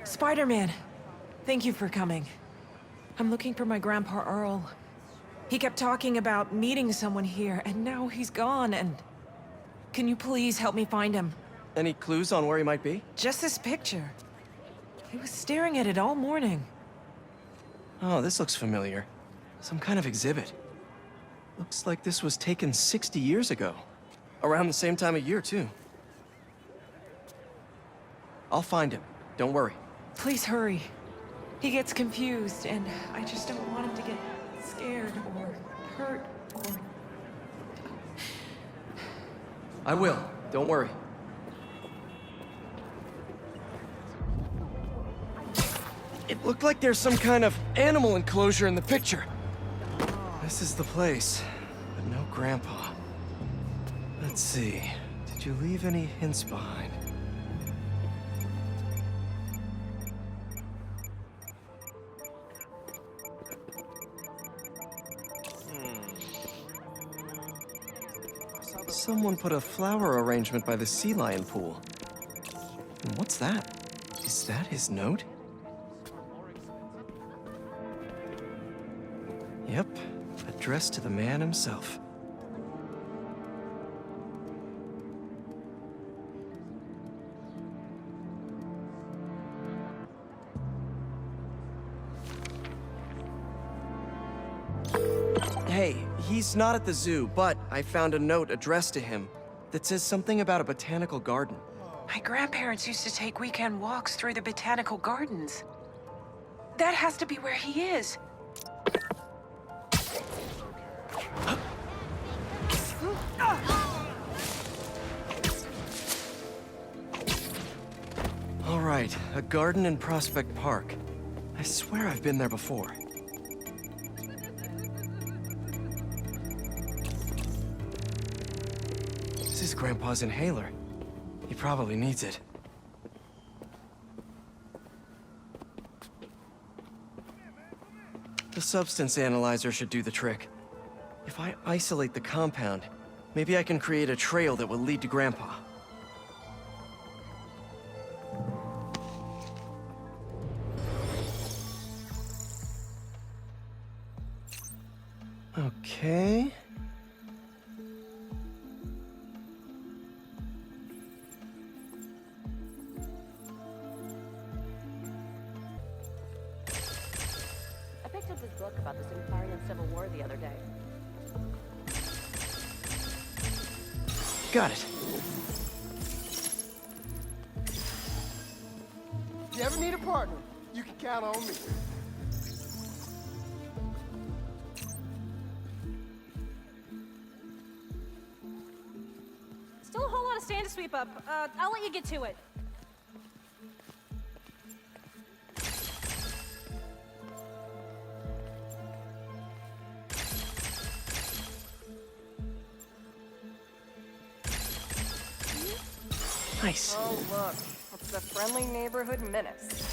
Spider-Man, thank you for coming. I'm looking for my Grandpa Earl. He kept talking about meeting someone here, and now he's gone, and... Can you please help me find him? Any clues on where he might be? Just this picture. He was staring at it all morning. Oh, this looks familiar. Some kind of exhibit. Looks like this was taken 60 years ago. Around the same time of year, too. I'll find him. Don't worry. Please hurry. He gets confused, and I just don't want him to get scared or hurt or... I will. Don't worry. It looked like there's some kind of animal enclosure in the picture. This is the place, but no Grandpa. Let's see. Did you leave any hints behind? Someone put a flower arrangement by the sea lion pool. And what's that? Is that his note? Yep, addressed to the man himself. Hey, he's not at the zoo, but I found a note addressed to him that says something about a botanical garden. My grandparents used to take weekend walks through the botanical gardens. That has to be where he is. All right, a garden in Prospect Park. I swear I've been there before. This is Grandpa's inhaler. He probably needs it. The substance analyzer should do the trick. If I isolate the compound, maybe I can create a trail that will lead to Grandpa. Okay. I picked up this book about the Sinklarian Civil War the other day. Got it. If you ever need a partner, you can count on me. Still a whole lot of stand to sweep up. I'll let you get to it. Nice. Oh, look. It's the friendly neighborhood menace.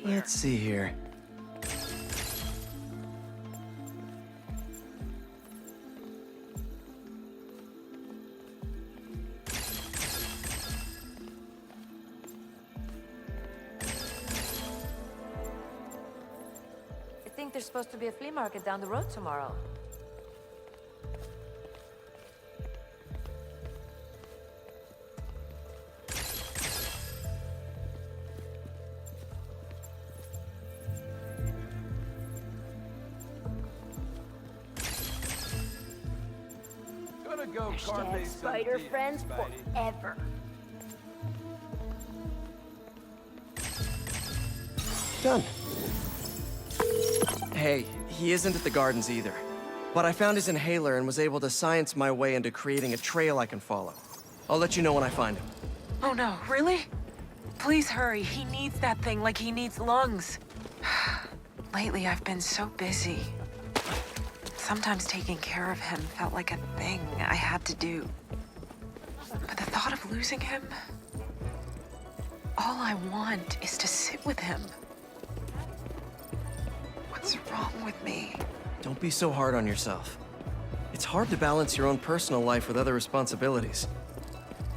Let's see here. I think there's supposed to be a flea market down the road tomorrow. Gonna go Hashtag spider friends forever. Done. Hey, he isn't at the gardens either. But I found his inhaler and was able to science my way into creating a trail I can follow. I'll let you know when I find him. Oh no, really? Please hurry. He needs that thing like he needs lungs. Lately, I've been so busy. Sometimes taking care of him felt like a thing I had to do. But the thought of losing him... All I want is to sit with him. What's wrong with me? Don't be so hard on yourself. It's hard to balance your own personal life with other responsibilities.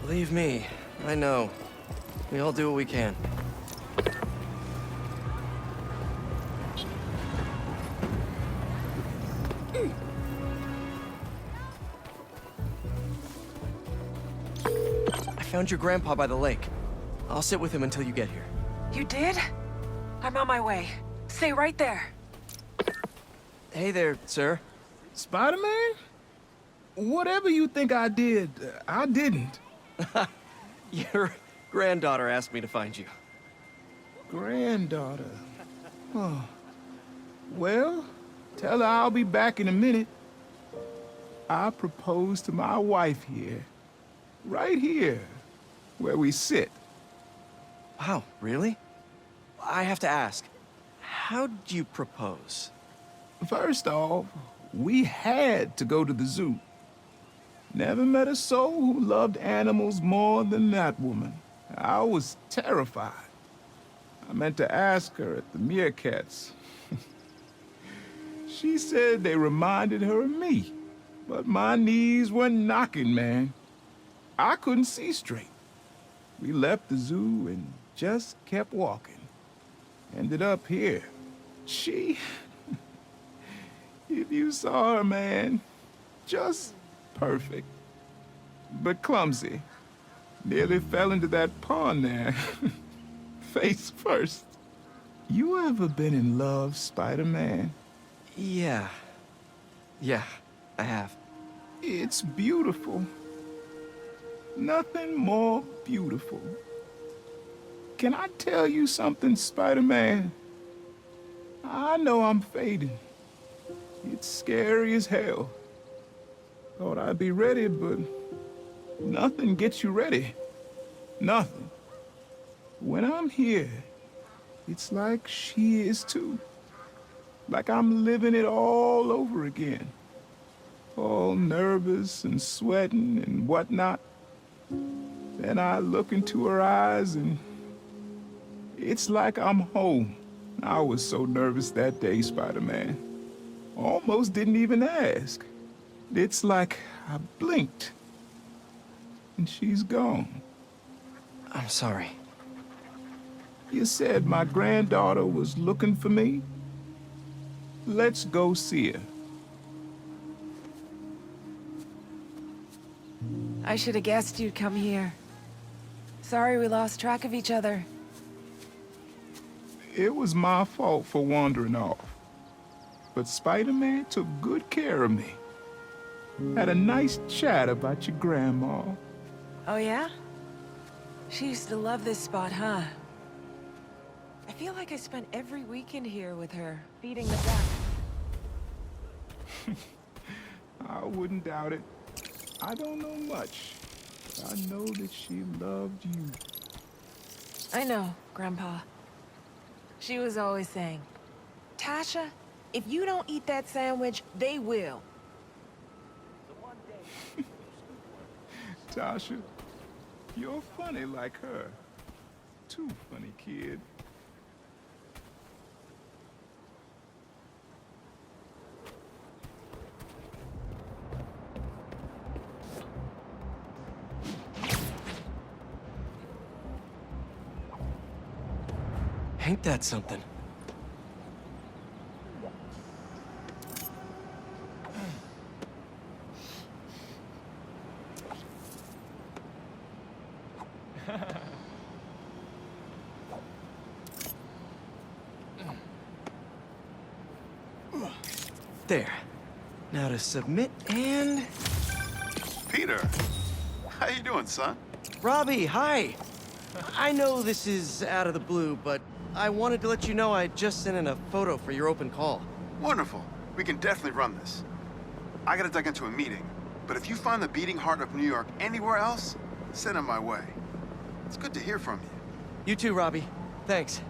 Believe me, I know. We all do what we can. I found your grandpa by the lake. I'll sit with him until you get here. You did? I'm on my way. Stay right there. Hey there, sir. Spider-Man? Whatever you think I did, I didn't. Your granddaughter asked me to find you. Granddaughter. Oh. Well, tell her I'll be back in a minute. I proposed to my wife here. Right here, where we sit. Wow, really? I have to ask, how'd you propose? First off, we had to go to the zoo. Never met a soul who loved animals more than that woman. I was terrified. I meant to ask her at the meerkats. She said they reminded her of me, but my knees were knocking, man. I couldn't see straight. We left the zoo and just kept walking. Ended up here. She... If you saw her, man, just perfect. But clumsy. Nearly fell into that pond there. Face first. You ever been in love, Spider-Man? Yeah. Yeah, I have. It's beautiful. Nothing more beautiful. Can I tell you something, Spider-Man? I know I'm fading. It's scary as hell. Thought I'd be ready, but nothing gets you ready. Nothing. When I'm here, it's like she is too. Like I'm living it all over again. All nervous and sweating and whatnot. Then I look into her eyes and it's like I'm home. I was so nervous that day, Spider-Man. Almost didn't even ask. It's like I blinked and she's gone. I'm sorry. You said my granddaughter was looking for me? Let's go see her. I should have guessed you'd come here. Sorry we lost track of each other. It was my fault for wandering off. But Spider-Man took good care of me. Had a nice chat about your grandma. Oh yeah? She used to love this spot, huh? I feel like I spent every weekend here with her, feeding the duck. I wouldn't doubt it. I don't know much. But I know that she loved you. I know, Grandpa. She was always saying, Tasha, if you don't eat that sandwich, they will. Tasha, you're funny like her. Too funny, kid. Ain't that something? There. Now to submit and... Peter, how you doing, son? Robbie, hi! I know this is out of the blue, but I wanted to let you know I just sent in a photo for your open call. Wonderful. We can definitely run this. I gotta duck into a meeting, but if you find the beating heart of New York anywhere else, send it my way. It's good to hear from you. You too, Robbie. Thanks.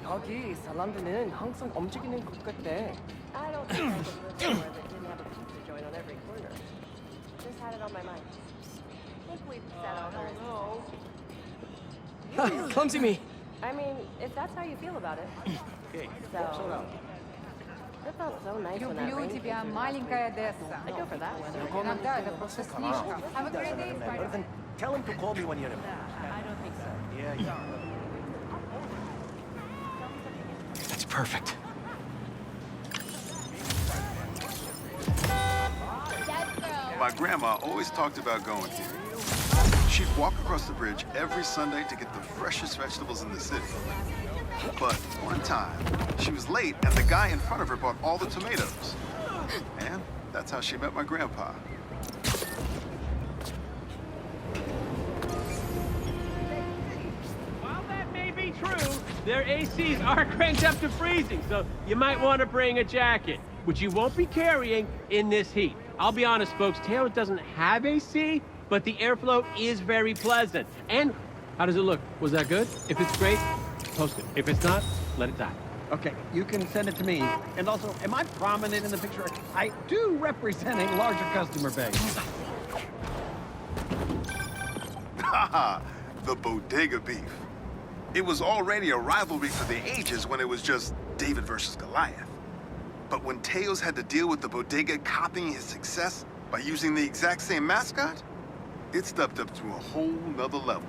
여기 사람들은 항상 움직이는 것 같대. I don't think I could live somewhere that didn't have a pizza joint on every corner. Just had it on my mind. I think we've said all there is to say. Clumsy me. I mean, if that's how you feel about it. So, it felt so nice when that Люблю rain тебя, came through. маленькая Одесса. I'd go for that weather. Иногда это просто слишком. Have a great day, Spider. Tell him to call me when you're in. I don't think so. Yeah. That's perfect. My grandma always talked about going here. She'd walk across the bridge every Sunday to get the freshest vegetables in the city. But one time, she was late and the guy in front of her bought all the tomatoes. And that's how she met my grandpa. While that may be true, their ACs are cranked up to freezing, so you might want to bring a jacket, which you won't be carrying in this heat. I'll be honest, folks, Taylor doesn't have AC, but the airflow is very pleasant. And how does it look? Was that good? If it's great, post it. If it's not, let it die. Okay, you can send it to me. And also, am I prominent in the picture? I do represent a larger customer base. Haha, the bodega beef. It was already a rivalry for the ages when it was just David versus Goliath. But when Teos had to deal with the bodega copying his success by using the exact same mascot, it stepped up to a whole nother level.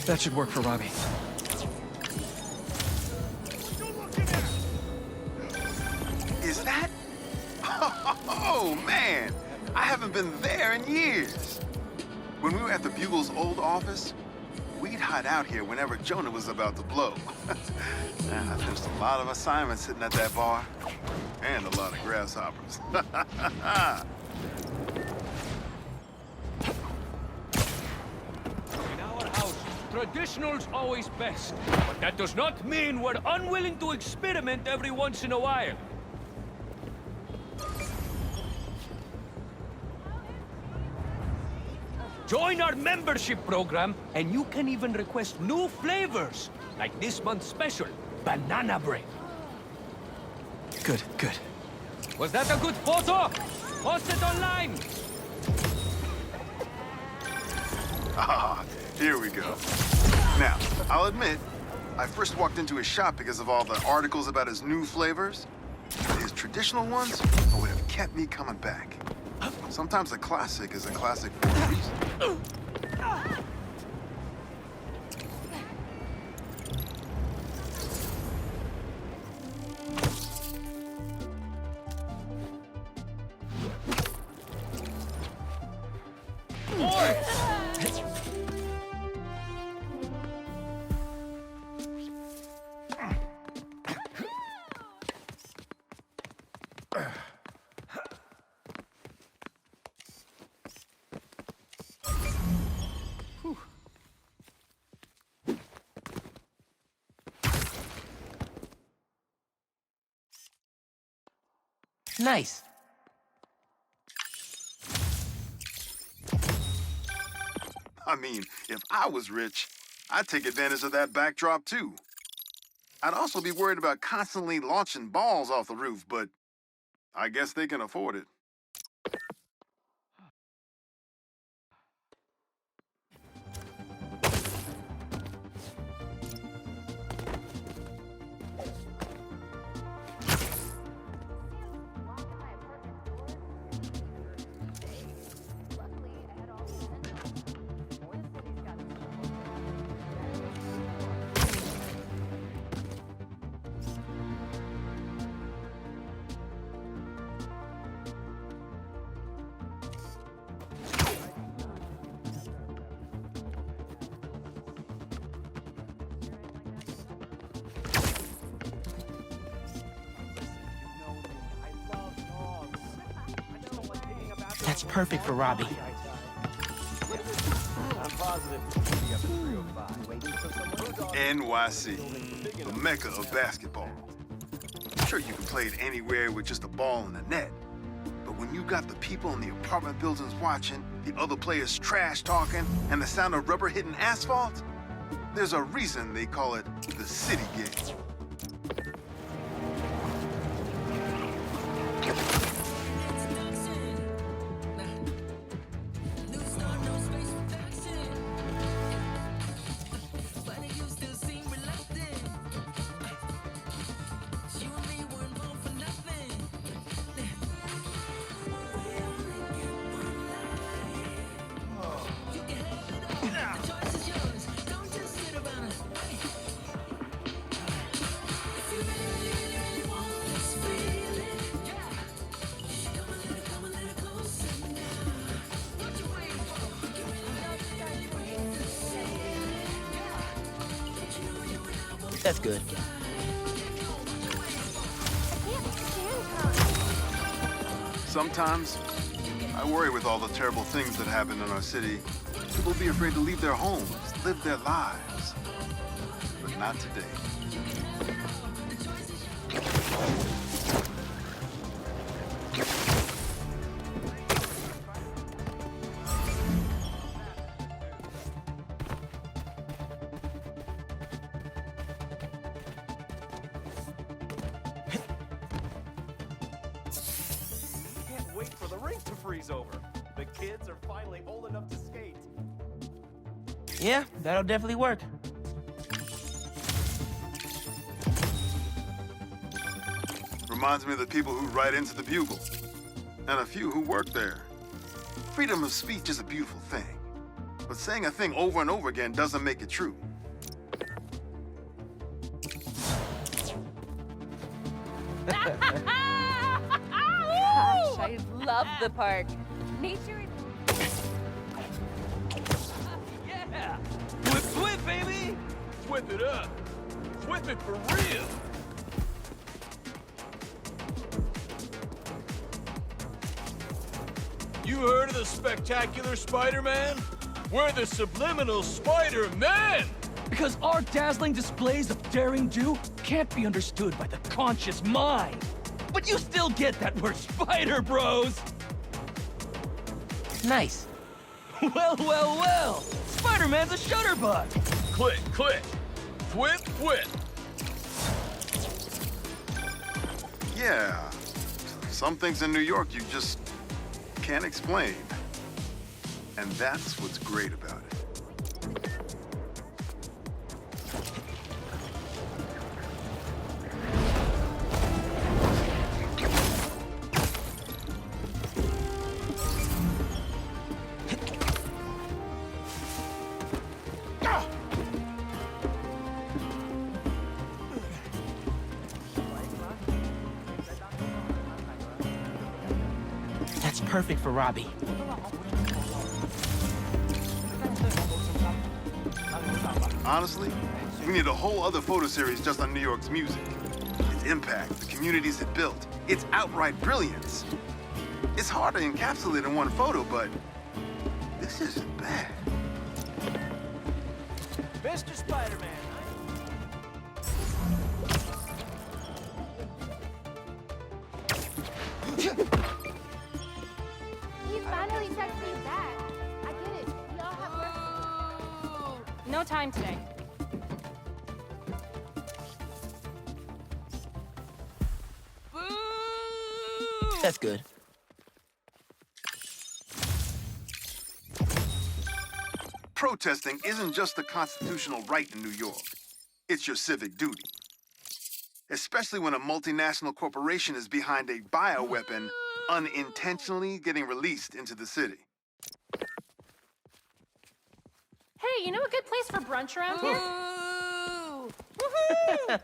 That should work for Robbie. Is that? Oh, man! I haven't been there in years. When we were at the Bugle's old office, we'd hide out here whenever Jonah was about to blow. There's a lot of assignments sitting at that bar, and a lot of grasshoppers. In our house, traditional's always best. But that does not mean we're unwilling to experiment every once in a while. Join our membership program, and you can even request new flavors, like this month's special, banana bread. Good, good. Was that a good photo? Post it online! Ah, here we go. Now, I'll admit, I first walked into his shop because of all the articles about his new flavors. But his traditional ones would have kept me coming back. Sometimes a classic is a classic for a reason. Nice. I mean, if I was rich, I'd take advantage of that backdrop too. I'd also be worried about constantly launching balls off the roof, but I guess they can afford it. That's perfect for Robbie. NYC, the mecca of basketball. Sure, you can play it anywhere with just a ball and a net. But when you got the people in the apartment buildings watching, the other players trash talking, and the sound of rubber hitting asphalt, there's a reason they call it the city game. That's good. Sometimes, I worry with all the terrible things that happen in our city. People will be afraid to leave their homes, live their lives. But not today. Wait for the rink to freeze over. The kids are finally old enough to skate. Yeah, that'll definitely work. Reminds me of the people who write into the Bugle, and a few who work there. Freedom of speech is a beautiful thing, but saying a thing over and over again doesn't make it true. Gosh, I love the park. Nature is... Yeah! Whip, whip, baby! Whip it up. Whip it for real. You heard of the spectacular Spider-Man? We're the subliminal Spider-Man! Because our dazzling displays of daring do can't be understood by the conscious mind. But you still get that we're Spider Bros! Nice. Well, well, well! Spider-Man's a shutterbug! Click, click. Whip, whip. Yeah, some things in New York you just can't explain. And that's what's great about it. That's perfect for Robbie. Honestly, we need a whole other photo series just on New York's music. Its impact, the communities it built, its outright brilliance. It's hard to encapsulate in one photo, but this isn't bad. Mr. Spider-Man. He's finally texting back. I get it. We all have work. No time today. That's good. Protesting isn't just a constitutional right in New York. It's your civic duty. Especially when a multinational corporation is behind a bioweapon unintentionally getting released into the city. Hey, you know a good place for brunch around here? Woohoo!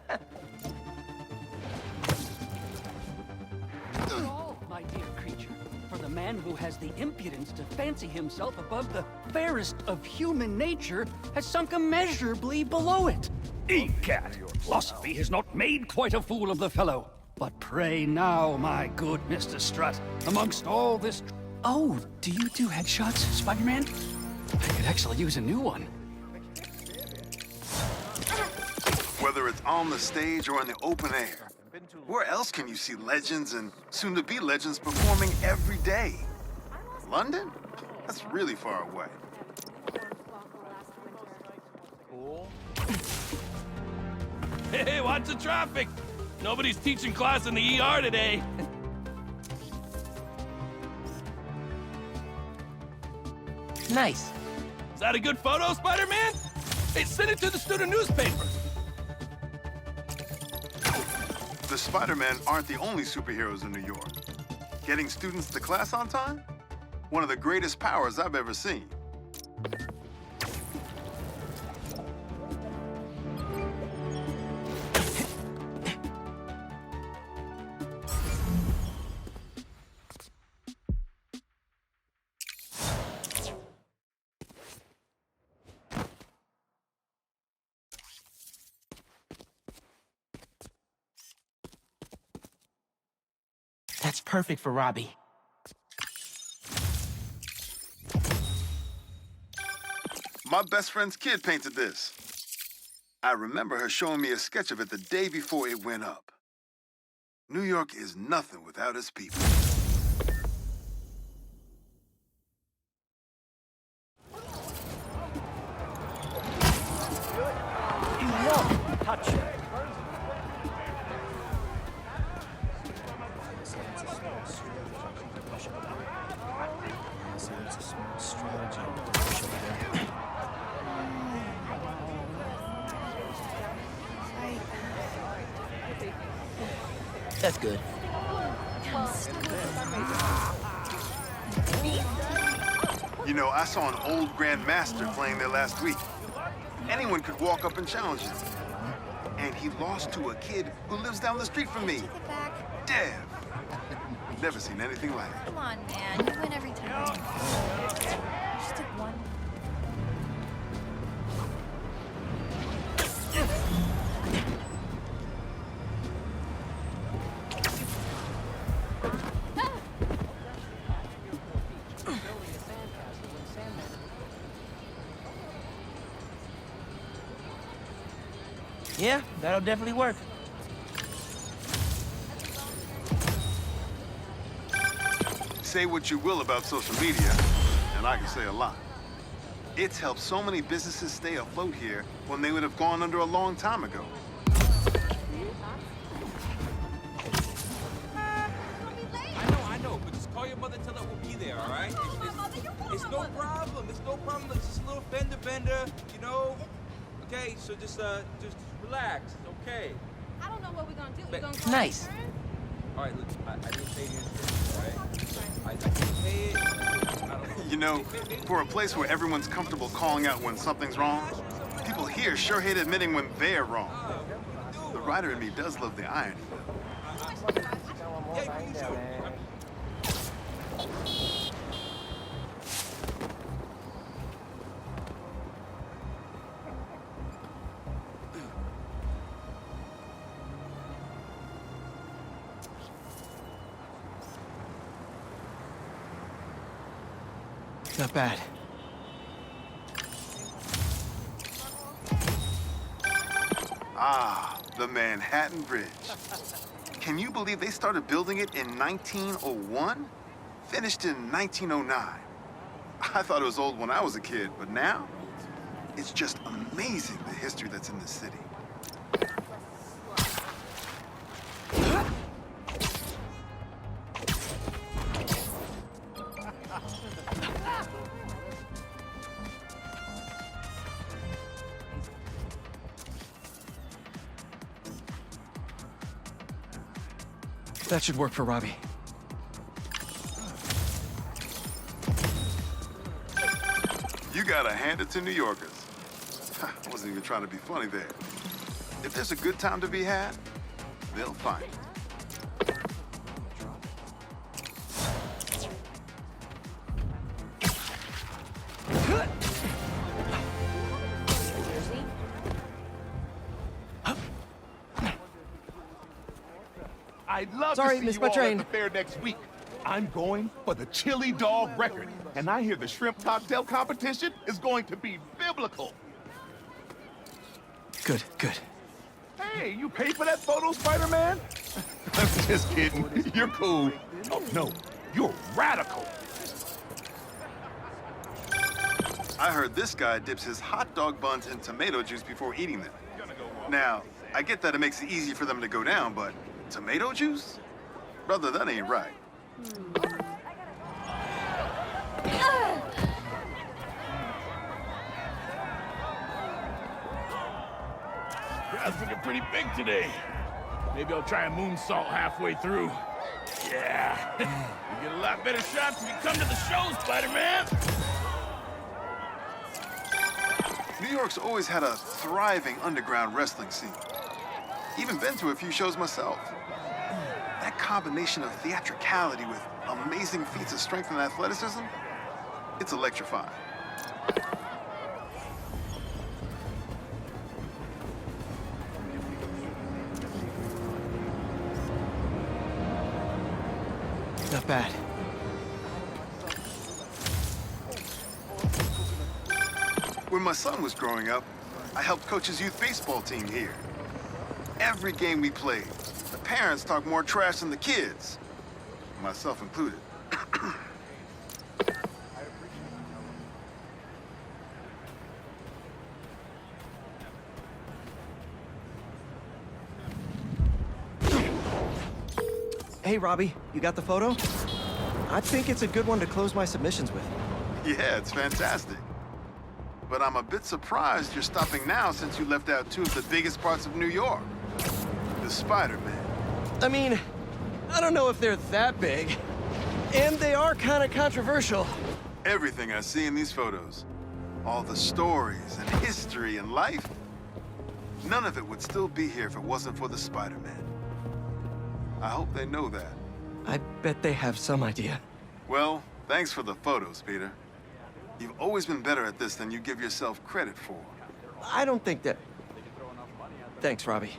Oh, my dear creature, for the man who has the impudence to fancy himself above the fairest of human nature has sunk immeasurably below it. Egad, philosophy has not made quite a fool of the fellow. But pray now, my good Mr. Strut, amongst all this... Oh, do you do headshots, Spider-Man? I could actually use a new one. Whether it's on the stage or in the open air, where else can you see legends and soon-to-be legends performing every day? London? That's really far away. Hey, watch the traffic! Nobody's teaching class in the ER today. Nice. Is that a good photo, Spider-Man? Hey, send it to the student newspaper. The Spider-Men aren't the only superheroes in New York. Getting students to class on time? One of the greatest powers I've ever seen. That's perfect for Robbie. My best friend's kid painted this. I remember her showing me a sketch of it the day before it went up. New York is nothing without its people. Touch. That's good. You know, I saw an old Grand Master playing there last week. Anyone could walk up and challenge him. And he lost to a kid who lives down the street from me. Dev. Never seen anything like it. Come on, man. You win every time. Just took one. Yeah, that'll definitely work. Say what you will about social media, and I can say a lot. It's helped so many businesses stay afloat here when they would have gone under a long time ago. I know, but just call your mother and tell her we'll be there, all right? It's no problem. It's no problem. It's just a little fender bender, you know? Okay, so just relax. It's okay. I don't know what we're gonna do. We're gonna call Nice. All right, look, I didn't pay the insurance, all right? I didn't pay it. I don't know. You know, for a place where everyone's comfortable calling out when something's wrong, people here sure hate admitting when they're wrong. The writer in me does love the irony. Yeah, you do. Not bad. Ah, the Manhattan Bridge. Can you believe they started building it in 1901? Finished in 1909. I thought it was old when I was a kid, but now, it's just amazing the history that's in this city. That should work for Robbie. You gotta hand it to New Yorkers. I wasn't even trying to be funny there. If there's a good time to be had, they'll find it. I'd love Sorry, to see missed you my all train. at the fair next week. I'm going for the chili dog record. And I hear the shrimp cocktail competition is going to be biblical. Good, good. Hey, you paid for that photo, Spider-Man? I'm just kidding. You're cool. Oh, no, you're radical. I heard this guy dips his hot dog buns in tomato juice before eating them. Now, I get that it makes it easy for them to go down, but tomato juice? Brother, that ain't right. Crowd's looking pretty big today. Maybe I'll try a moonsault halfway through. Yeah. You get a lot better shots if you come to the show, Spider-Man. New York's always had a thriving underground wrestling scene. Even been to a few shows myself. That combination of theatricality with amazing feats of strength and athleticism, it's electrifying. Not bad. When my son was growing up, I helped coach his youth baseball team here. Every game we played, the parents talked more trash than the kids, myself included. Hey, Robbie, you got the photo? I think it's a good one to close my submissions with. Yeah, it's fantastic. But I'm a bit surprised you're stopping now since you left out two of the biggest parts of New York. The Spider-Man. I mean, I don't know if they're that big. And they are kind of controversial. Everything I see in these photos, all the stories and history and life, none of it would still be here if it wasn't for the Spider-Man. I hope they know that. I bet they have some idea. Well, thanks for the photos, Peter. You've always been better at this than you give yourself credit for. I don't think that... Thanks, Robbie.